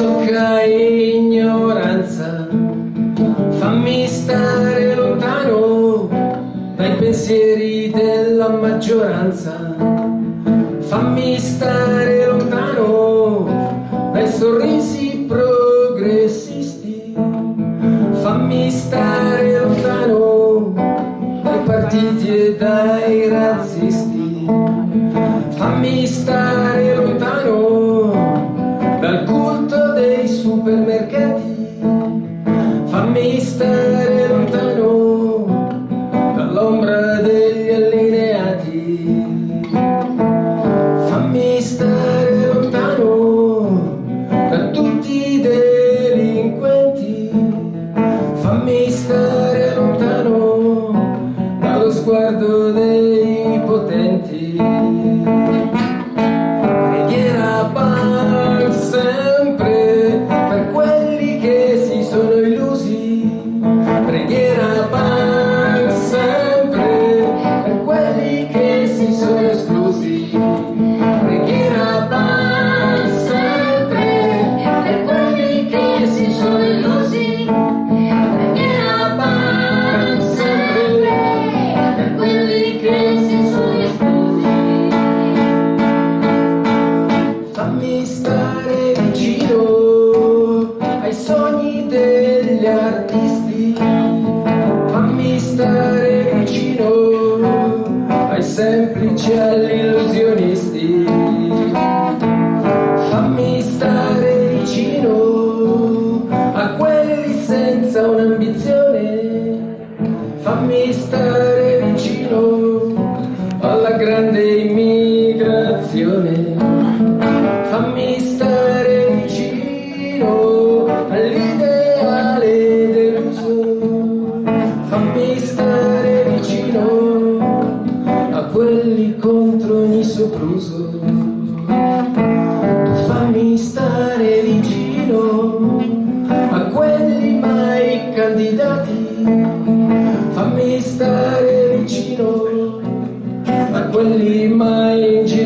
sciocca ignoranza, fammi stare lontano dai pensieri della maggioranza, fammi stare lontano dai sorrisi progressisti, fammi stare lontano dai partiti e dai razzisti, fammi stare lontano dal culto dei supermercati, fammi stare lontano dall'ombra degli allineati, fammi stare lontano da tutti i delinquenti, fammi stare lontano dallo sguardo dei potenti. Preghiera Baal sempre per quelli che si sono illusi, preghiera Baal sempre per quelli che si sono esclusi, preghiera Baal sempre per quelli che si sono illusi, preghiera Baal sempre per quelli che si sono esclusi. Fammi stare vicino ai sogni degli artisti, fammi stare vicino ai semplici all'illusionisti, fammi stare vicino a quelli senza un'ambizione, fammi stare vicino alla grande immigrazione, fammi stare vicino all'ideale deluso, fammi stare vicino a quelli contro ogni sopruso, tu fammi stare vicino a quelli mai candidati, fammi stare vicino a quelli mai in giro.